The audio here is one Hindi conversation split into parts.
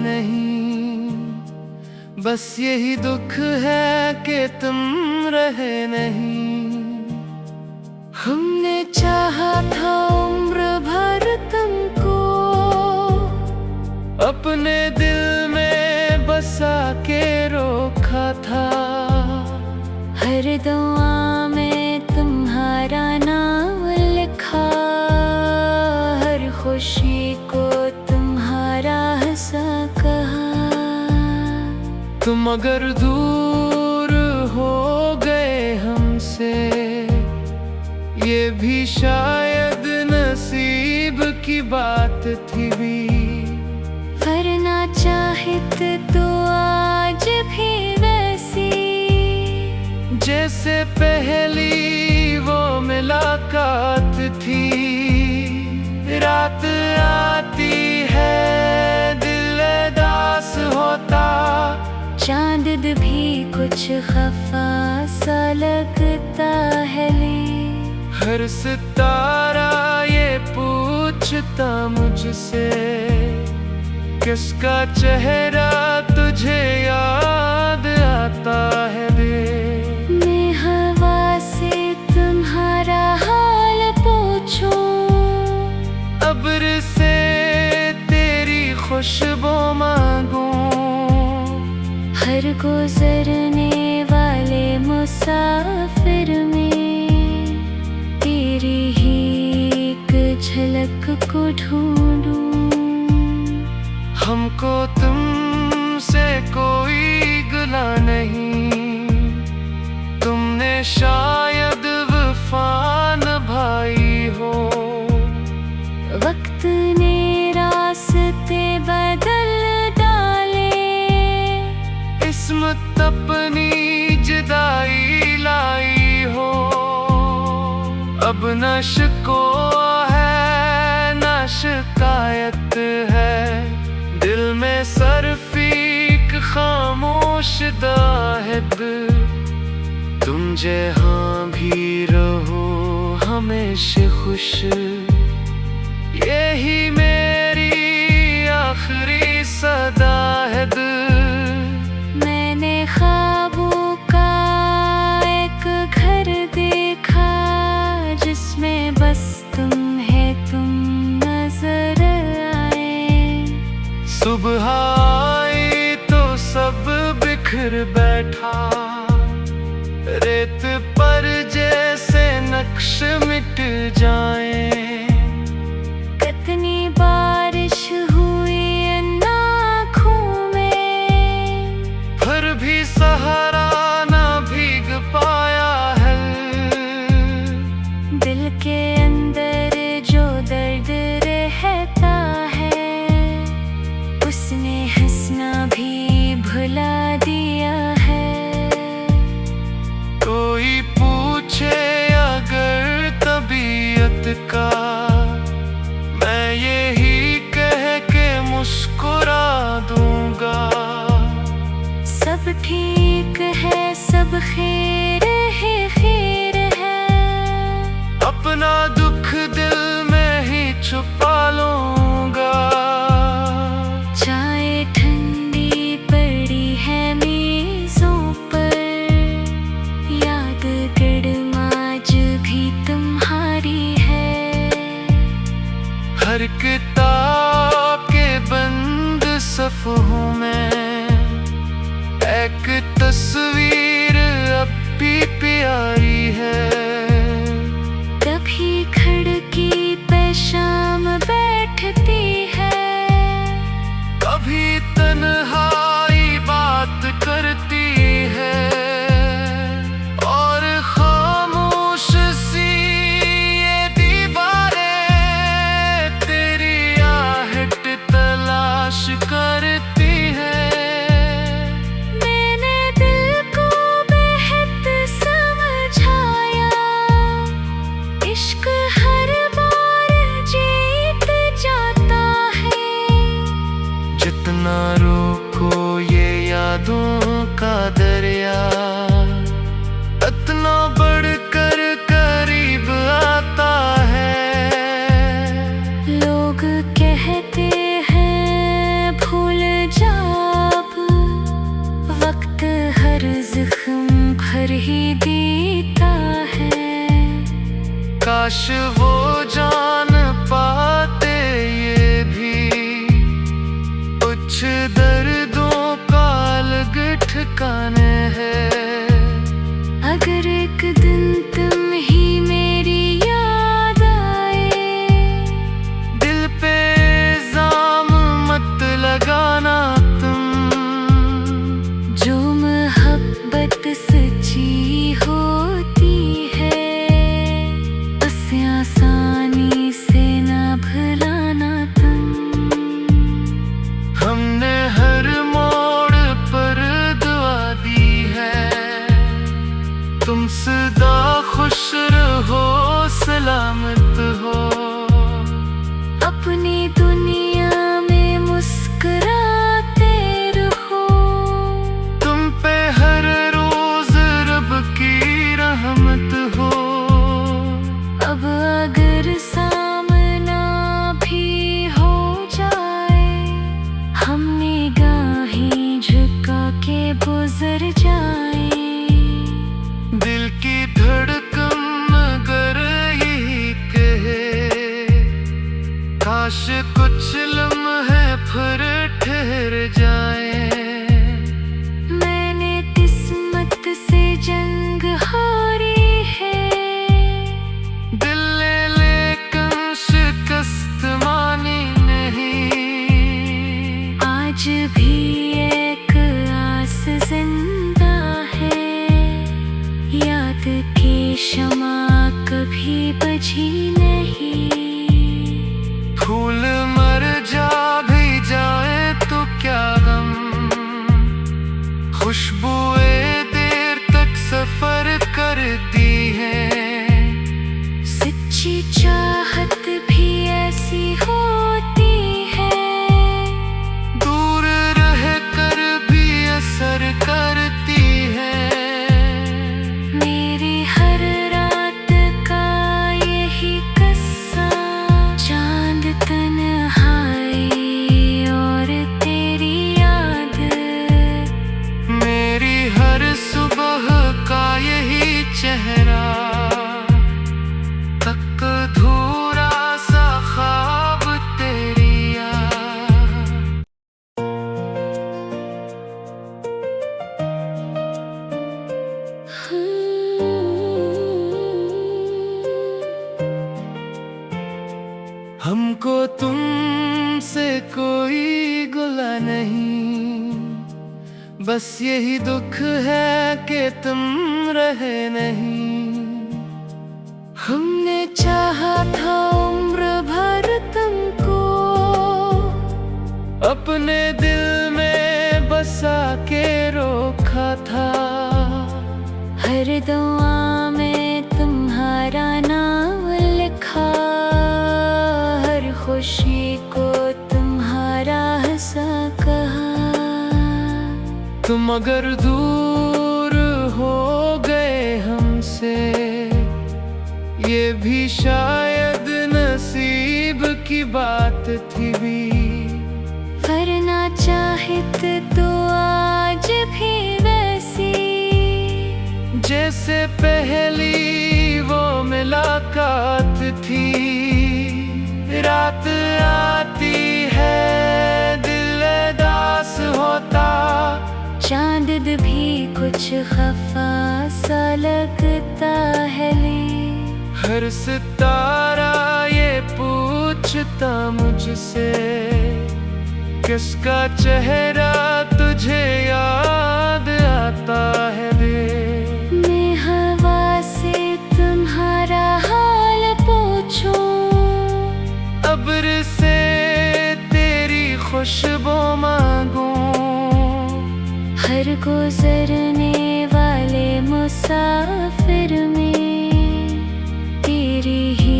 नहीं, बस यही दुख है कि तुम रहे नहीं। हमने चाहा था उम्र भर तुमको, अपने दिल में बसा के रोका था। हर दुआ में तुम्हारा नाम लिखा, हर खुशी को तुम्हारा हंसा कहा। तुम अगर दूर हो गए हमसे, ये भी शायद नसीब की बात थी भी। वरना चाहत तो आज भी वैसी, जैसे पहली वो मुलाकात थी। रात आती है दिल उदास होता, चांद भी कुछ खफा सा लगता है ले। हर सितारा ये पूछता मुझसे, किसका चेहरा तुझे याद आता है रे। मैं हवा से तुम्हारा हाल पूछूं, अब्र से तेरी खुशबू मांगूं। हर गुजरने वाले मुसाफिर में तेरी ही एक झलक को ढूंढूं। हमको तुमसे कोई गिला नहीं, तुमने शायद वफा निभाई हो। वक्त ने रास्ते बदल डाले, किस्मत अपनी जुदाई लाई हो। अब न शिकवा है न शिकायत है, दिल में सिर्फ एक खामोश दाहद। तुम जहाँ भी रहो हमेशा खुश, यही मेरी आखिरी सदा है। मैंने ख्वाबों का एक घर देखा, जिसमें बस तुम है, तुम नजर आए। सुबह आई तो सब बिखर बैठा, रेत पर जैसे नक्श मिट जाए। कितनी बारिश हुई इन आँखों में, फिर भी सहारा ना भीग पाया है। दिल के अंदर जो दर्द रहता है, उसने हंसना भी भुला दिया है। कोई पूछे अगर तबीयत का, मैं यही कह के मुस्कुरा दूंगा। सब ठीक है, सब खैर है, खैर है। अपना दुख दिल में ही छुपा लूंगा। चाय ठंडी पड़ी है मेज़ों पर, याद गड़माज भी तुम्हारी है। हर किताब के बंद सफ़ों में एक तस्वीर अब भी प्यारी है। कभी खिड़की पे शाम बैठती है, कभी तन्हाई बात करती है। और खामोश सी ये दीवारें तेरी आहट तलाश करती है। मैंने दिल को बेहद समझाया, इश्क हर बार जीत जाता है। जितना रोको ये यादों का दरिया, इतना बढ़कर करीब आता है। लोग कहते हैं भूल जा दर्दों का अलग ठिकाने है। अगर एक दिन तुम ही मेरी याद आए, दिल पे इल्जाम मत लगाना तुम, जो मोहब्बत सच्ची होती है उसे आसानी से ना भुलाना तुम। हमने हर मोड़ पर दुआ दी है, तुम सदा खुश रहो सलामत हो। अपनी दुनिया में मुस्कुराते रहो, तुम पे हर रोज रब की रहमत हो। अब अगर सामना भी हो जाए, हम निगाहें झुका के गुजर जाए। दिल की धड़कन अगर यही कहे, काश कुछ लम्हे फिर ठहर जाए। मैंने किस्मत से जंग हारी है, दिल ले लेकिन शिकस्त मानी नहीं। आज भी एक आस जिंदा है, याद की शमा कभी बुझी नहीं। फूल मर जा भी जाए तो क्या गम, खुशबुएं देर तक सफर करती हैं। सच्ची चाहत भी ऐसी होती है, दूर रह कर भी असर करती है। मेरी हर रात का यही किस्सा, चांद तन्हाई और तेरी याद। मेरी हर सुबह का यही चेहरा, तक अधूरा सा ख्वाब तेरी याद। हमको तुमसे कोई गिला नहीं, बस यही दुख है कि तुम रहे नहीं। हमने चाहा था उम्र भर तुमको, अपने दिल में बसा के रोका था। हर दुआ में तुम्हारा नाम लिखा, हर खुशी को तुम्हारा हंसा कहा। तुम अगर दूर हो गए हमसे, ये भी शायद नसीब की बात थी भी। वरना चाहत तो आज भी वैसी, जैसे पहली वो मुलाकात थी। रात आती है दिल उदास होता, चांद भी कुछ खफा सा लगता है ले। हर सितारा ये पूछता मुझसे, किसका चेहरा तुझे याद आता है रे। मैं हवा से तुम्हारा हाल पूछूं, अब्र से तेरी खुशबू मांगूं। हर गुजरने वाले मुसाफिर में तेरी ही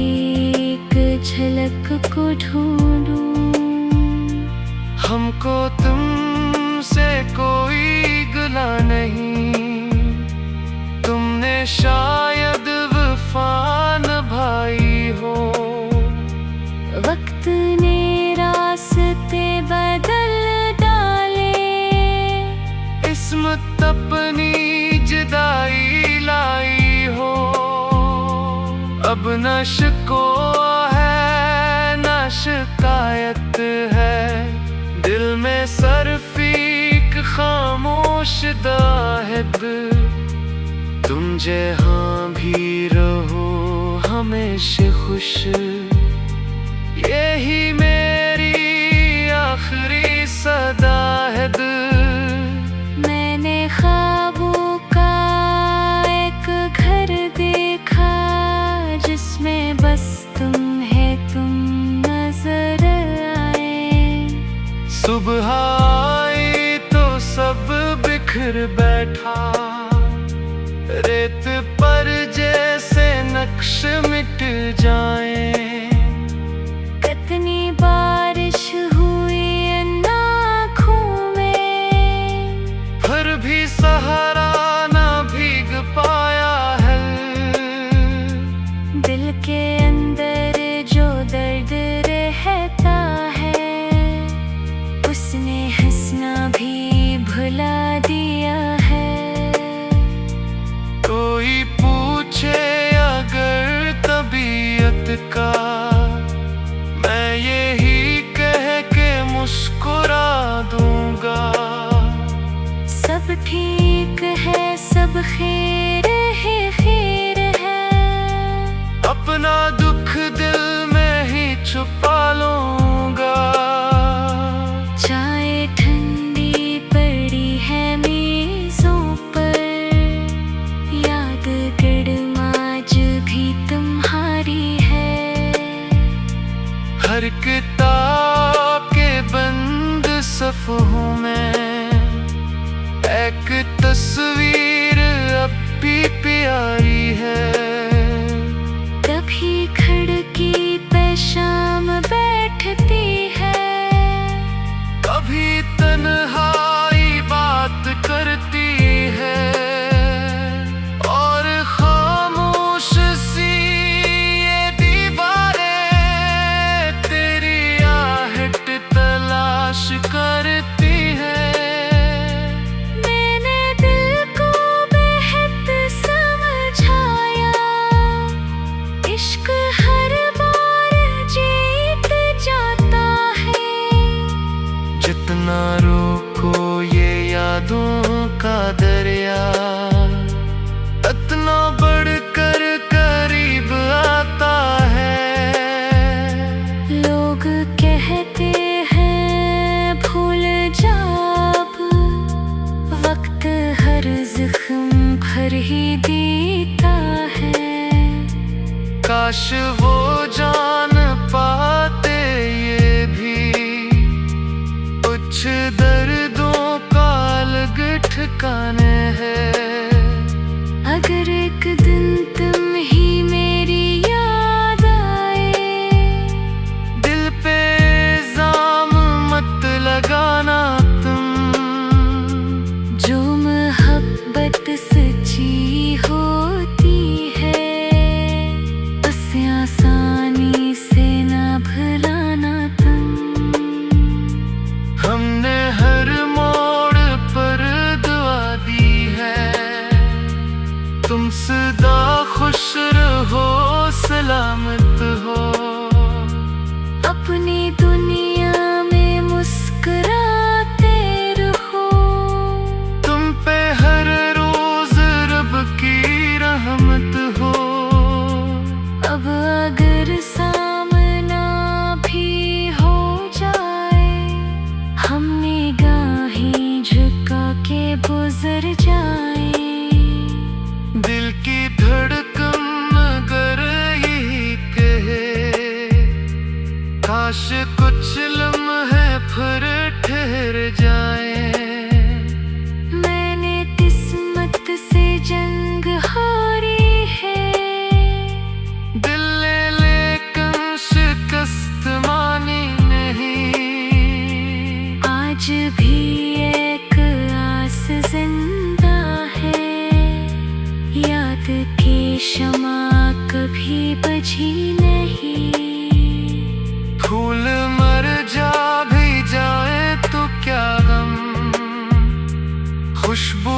एक झलक को ढूंढूं। हमको तुमसे कोई गिला नहीं, तुमने शायद वफा निभाई हो। वक्त ने रास्ते बदल डाले, किस्मत अपनी जुदाई लाई हो। अब न शिकवा है न शिकायत है, दिल में सरफीक खामोश दाहद, तुम जहाँ भी रहो हमेशा खुश, यही मेरी आखिरी सदा है। मैंने ख्वाबों का एक घर देखा, जिसमें बस तुम नजर आए। सुबह आई तो सब बिखर बैठा, रेत पर जैसे नक्श मिट जाए। कितनी बारिश हुई इन आँखों में, फिर भी सहारा ना भीग पाया है। दिल के अंदर जो दर्द रहता है, उसने हंसना भी भुला दिया है। कोई पूछे अगर तबीयत का, मैं यही कह के मुस्कुरा दूंगा। सब ठीक है, सब खैर है, खैर है। अपना दुख दिल में ही छुपा लूंगा। चाय ठंडी पड़ी है मेज़ों पर, याद गर्म आज भी तुम्हारी है। हर किताब के बंद सफ़ों में एक तस्वीर अब भी प्यारी है। कभी खिड़की पे शाम बैठती है, कभी तन्हाई बात करती है, और खामोश सी ये दीवारें तेरी आहट तलाश करती है। मैंने दिल को बेहद समझाया, इश्क हर बार जीत जाता है। जितना रोको ये यादों का दरिया, इतना बढ़कर करीब आता है। लोग कहते हैं भूल जा अब, वक्त हर जख्म भर ही देता है। काश वो जान पाते ये भी, कुछ दर्दों का अलग ठिकाने है। अगर एक दिन तुम ही मेरी याद आए, दिल पे इल्जाम मत लगाना तुम, जो मोहब्बत सच्ची होती है, उसे आसानी से ना भुलाना तुम। हमने हर मोड़ पर दुआ दी है, तुम सदा खुश रहो, सलामत हो। अपनी दुनिया में मुस्कुराते रहो, तुम पे हर रोज रब की रहमत हो। अब अगर सामना भी हो जाए, हम निगाहें झुका के गुजर जाए। दिल की धड़कन अगर यही कहे, काश कुछ लम्हे फिर ठहर जाए। मैंने किस्मत से जंग हारी है, दिल ले लेकिन शिकस्त मानी नहीं। आज भी एक आस जिंदा है, याद की शमा कभी बुझी नहीं। फूल मर जा भी जाए तो क्या गम, खुशबू